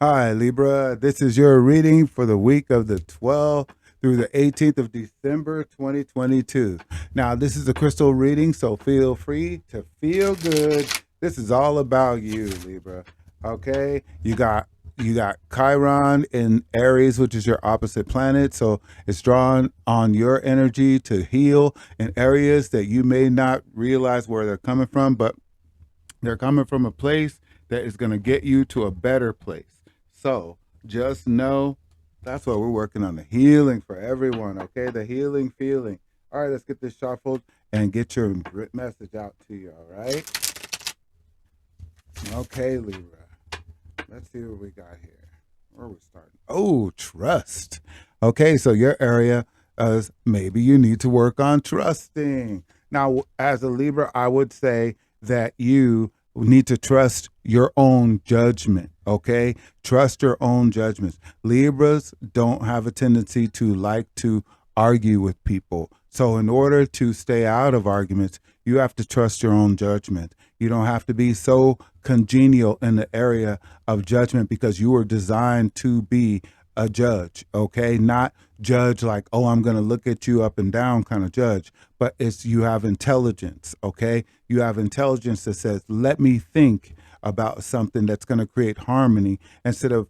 Hi, Libra. This is your reading for the week of the 12th through the 18th of December, 2022. Now, this is a crystal reading, so feel free to feel good. This is all about you, Libra. Okay? You got Chiron in Aries, which is your opposite planet, so it's drawn on your energy to heal in areas that you may not realize where they're coming from, but they're coming from a place that is going to get you to a better place. So just know that's what we're working on, the healing for everyone, okay? The healing feeling. All right, let's get this shuffled and get your message out to you, all right? Okay, Libra. Let's see what we got here. Where are we starting? Oh, trust. Okay, so your area is maybe you need to work on trusting. Now, as a Libra, I would say that you need to trust your own judgment. Okay, trust your own judgments. Libras don't have a tendency to like to argue with people. So, in order to stay out of arguments, you have to trust your own judgment. You don't have to be so congenial in the area of judgment because you were designed to be a judge, okay? Not judge like, oh, I'm going to look at you up and down kind of judge, but it's you have intelligence, okay? You have intelligence that says, let me think about something that's going to create harmony instead of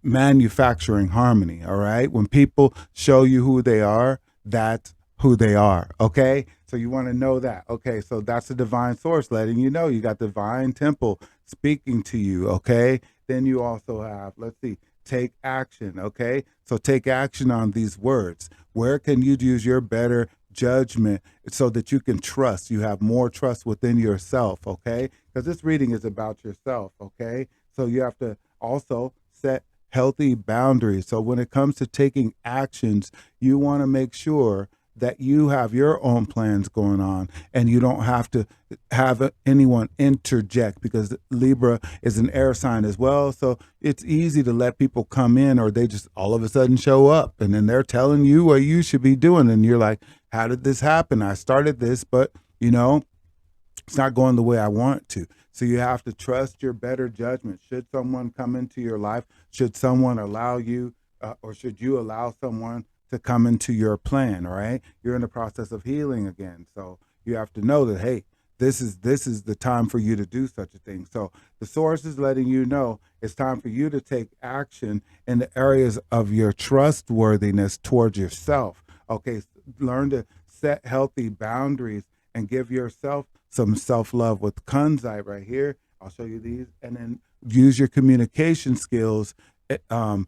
manufacturing harmony, all right? When people show you who they are, that's who they are, okay? So you want to know that. Okay, so that's the divine source letting you know you got divine temple speaking to you, okay? Then you also have, let's see, take action, okay? So take action on these words. Where can you use your better judgment so that you can trust? You have more trust within yourself, okay? Because this reading is about yourself, okay? So you have to also set healthy boundaries. So when it comes to taking actions, you want to make sure that you have your own plans going on and you don't have to have anyone interject because Libra is an air sign as well. So it's easy to let people come in or they just all of a sudden show up and then they're telling you what you should be doing. And you're like, how did this happen? I started this, but it's not going the way I want it to. So you have to trust your better judgment. Should someone come into your life? Should someone allow you, or should you allow someone to come into your plan? All right, you're in the process of healing again, so you have to know that hey, this is the time for you to do such a thing. So the source is letting you know it's time for you to take action in the areas of your trustworthiness towards yourself. Okay, learn to set healthy boundaries and give yourself some self-love with kunzite right here. I'll show you these, and then use your communication skills in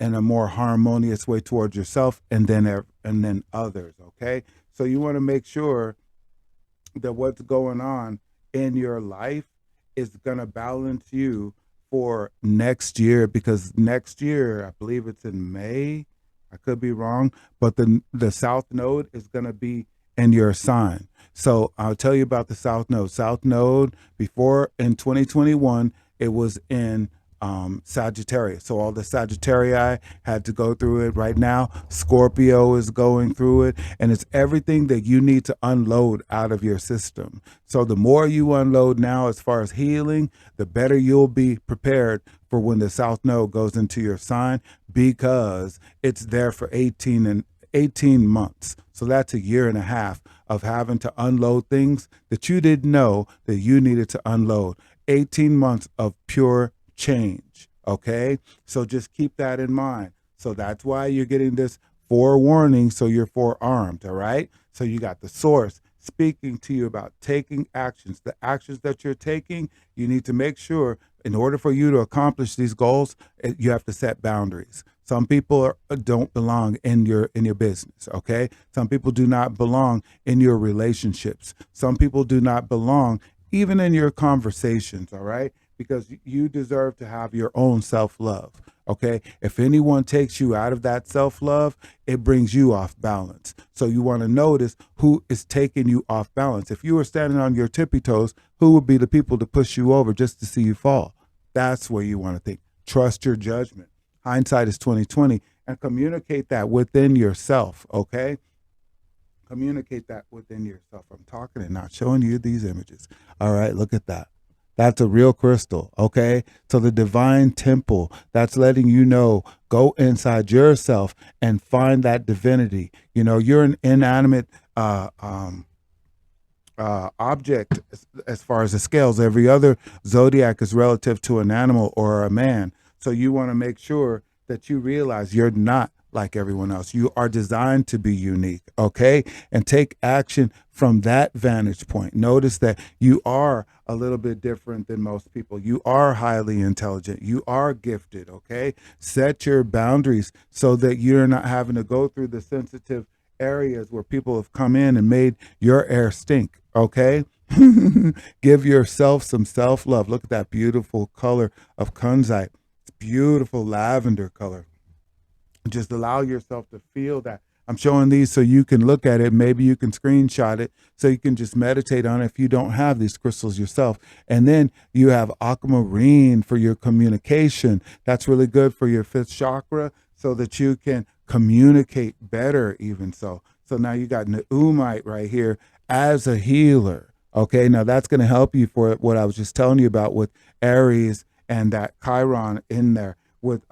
a more harmonious way towards yourself and then others. Okay, so you want to make sure that what's going on in your life is going to balance you for next year, because next year I believe it's in May, I could be wrong, but the south node is going to be in your sign. So I'll tell you about the south node. South node before in 2021 it was in Sagittarius. So all the Sagittarii had to go through it. Right now, Scorpio is going through it, and it's everything that you need to unload out of your system. So the more you unload now, as far as healing, the better you'll be prepared for when the South Node goes into your sign, because it's there for 18 months. So that's a year and a half of having to unload things that you didn't know that you needed to unload. 18 months of pure change. Okay. So just keep that in mind. So that's why you're getting this forewarning. So you're forearmed. All right. So you got the source speaking to you about taking actions. The actions that you're taking, you need to make sure in order for you to accomplish these goals, you have to set boundaries. Some people don't belong in your business, okay? Some people do not belong in your relationships. Some people do not belong even in your conversations, all right? Because you deserve to have your own self-love, okay? If anyone takes you out of that self-love, it brings you off balance. So you want to notice who is taking you off balance. If you were standing on your tippy toes, who would be the people to push you over just to see you fall? That's where you want to think. Trust your judgment. Hindsight is 2020, and communicate that within yourself, okay? Communicate that within yourself. I'm talking and not showing you these images. All right, look at that. That's a real crystal. Okay. So the divine temple, that's letting you know, go inside yourself and find that divinity. You know, you're an inanimate object as far as the scales. Every other zodiac is relative to an animal or a man. So you want to make sure that you realize you're not like everyone else. You are designed to be unique, okay? And take action from that vantage point. Notice that you are a little bit different than most people. You are highly intelligent. You are gifted, okay? Set your boundaries so that you're not having to go through the sensitive areas where people have come in and made your air stink, okay? Give yourself some self-love. Look at that beautiful color of kunzite. It's beautiful lavender color. Just allow yourself to feel that. I'm showing these so you can look at it. Maybe you can screenshot it so you can just meditate on it if you don't have these crystals yourself. And then you have aquamarine for your communication. That's really good for your fifth chakra so that you can communicate better, even so. So now you got Neumite right here as a healer. Okay, now that's going to help you for what I was just telling you about with Aries and that Chiron in there with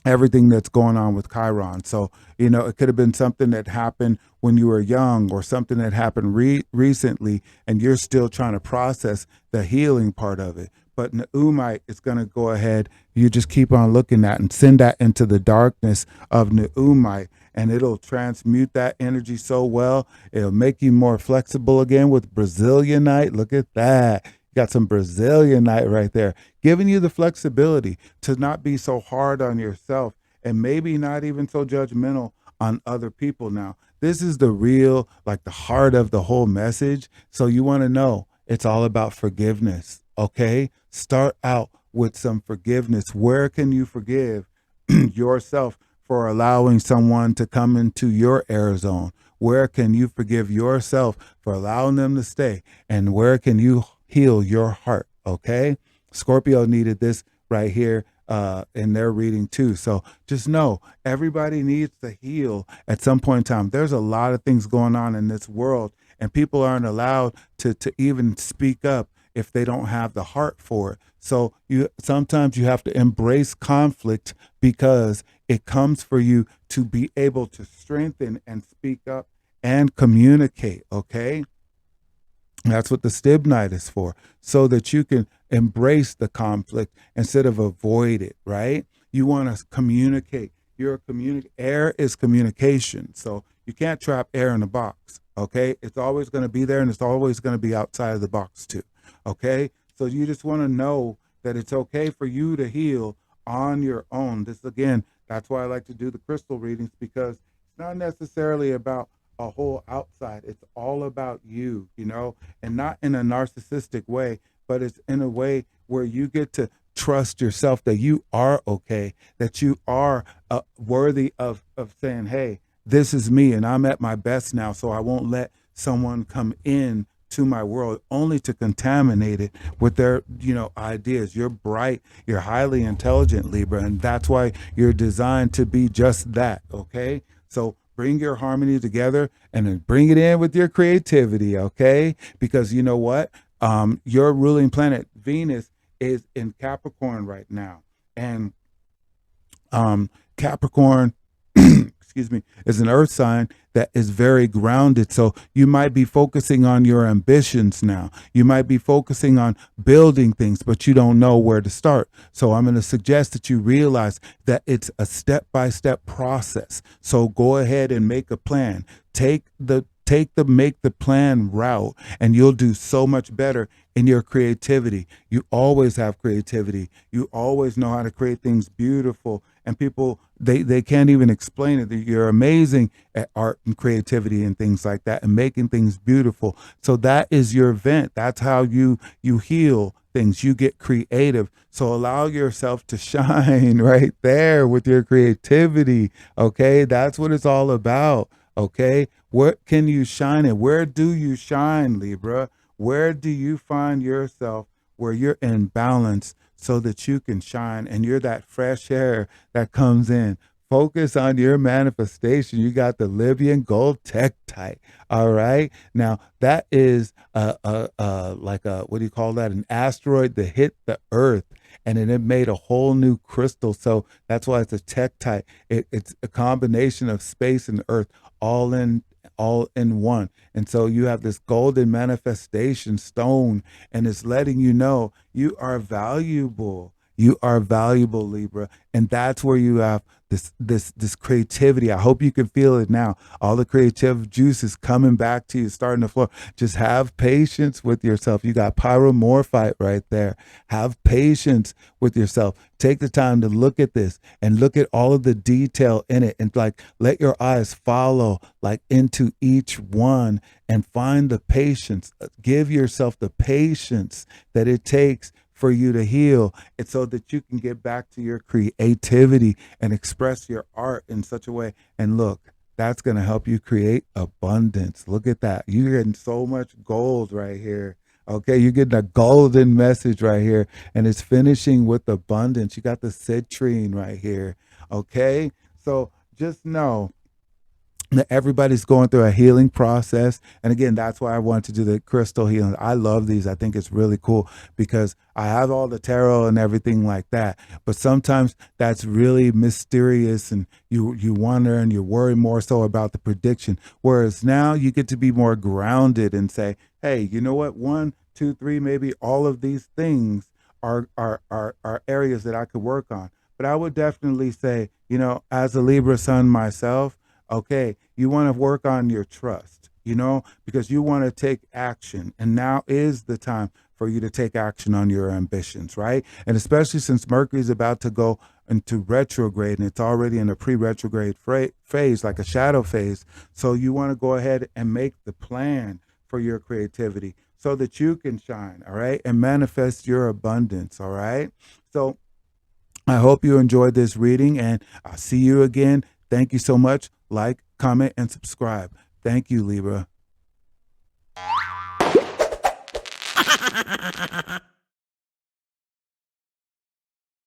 everything that's going on with Chiron. So, you know, it could have been something that happened when you were young or something that happened recently, and you're still trying to process the healing part of it. But Neumite is going to go ahead. You just keep on looking at and send that into the darkness of Neumite, and it'll transmute that energy so well. It'll make you more flexible again with Brazilianite. Look at that. You got some Brazilianite right there, giving you the flexibility to not be so hard on yourself and maybe not even so judgmental on other people. Now, this is the real, like the heart of the whole message. So you want to know it's all about forgiveness. Okay. Start out with some forgiveness. Where can you forgive yourself for allowing someone to come into your air zone? Where can you forgive yourself for allowing them to stay? And where can you heal your heart? Okay. Scorpio needed this right here in their reading too. So just know everybody needs to heal at some point in time. There's a lot of things going on in this world, and people aren't allowed to even speak up if they don't have the heart for it. So sometimes you have to embrace conflict because it comes for you to be able to strengthen and speak up and communicate. Okay. That's what the stibnite is for, so that you can embrace the conflict instead of avoid it, right? You want to communicate. Air is communication. So you can't trap air in a box, okay? It's always going to be there, and it's always going to be outside of the box too, okay? So you just want to know that it's okay for you to heal on your own. This, again, that's why I like to do the crystal readings, because it's not necessarily about a whole outside. It's all about you, you know, and not in a narcissistic way, but it's in a way where you get to trust yourself that you are okay, that you are worthy of saying, hey, this is me and I'm at my best now, so I won't let someone come in to my world only to contaminate it with their, you know, ideas. You're bright, you're highly intelligent, Libra, and that's why you're designed to be just that, okay? So bring your harmony together and then bring it in with your creativity, okay? Because you know what? Your ruling planet, Venus, is in Capricorn right now. And Capricorn, excuse me, is an earth sign that is very grounded. So you might be focusing on your ambitions now. You might be focusing on building things, but you don't know where to start. So I'm going to suggest that you realize that it's a step-by-step process. So go ahead and make a plan. Make the plan route, and you'll do so much better in your creativity. You always have creativity. You always know how to create things beautiful, and people, they can't even explain it. You're amazing at art and creativity and things like that, and making things beautiful. So that is your vent. That's how you heal things. You get creative. So allow yourself to shine right there with your creativity. Okay, that's what it's all about. Okay, where can you shine and where do you shine, Libra? Where do you find yourself where you're in balance so that you can shine and you're that fresh air that comes in focus on your manifestation. You got the Libyan gold tektite. All right. Now that is like a, what do you call that? An asteroid that hit the Earth, and then it made a whole new crystal. So that's why it's a tektite. It's a combination of space and Earth all in one. And so you have this golden manifestation stone, and it's letting you know you are valuable. You are valuable, Libra. And that's where you have this creativity. I hope you can feel it now. All the creative juices coming back to you, starting to flow. Just have patience with yourself. You got pyromorphite right there. Have patience with yourself. Take the time to look at this and look at all of the detail in it, and like let your eyes follow like into each one and find the patience. Give yourself the patience that it takes for you to heal, and so that you can get back to your creativity and express your art in such a way. And look, that's going to help you create abundance. Look at that. You're getting so much gold right here. Okay, you're getting a golden message right here, and it's finishing with abundance. You got the citrine right here. Okay, so just know that everybody's going through a healing process. And again, that's why I wanted to do the crystal healing. I love these. I think it's really cool because I have all the tarot and everything like that. But sometimes that's really mysterious, and you wonder and you worry more so about the prediction. Whereas now you get to be more grounded and say, hey, you know what? 1, 2, 3, maybe all of these things are areas that I could work on. But I would definitely say, as a Libra sun myself, okay, you want to work on your trust, because you want to take action. And now is the time for you to take action on your ambitions, right? And especially since Mercury is about to go into retrograde, and it's already in a pre-retrograde phase, like a shadow phase. So you want to go ahead and make the plan for your creativity so that you can shine, all right, and manifest your abundance, all right? So I hope you enjoyed this reading, and I'll see you again. Thank you so much. Like, comment, and subscribe. Thank you, Libra.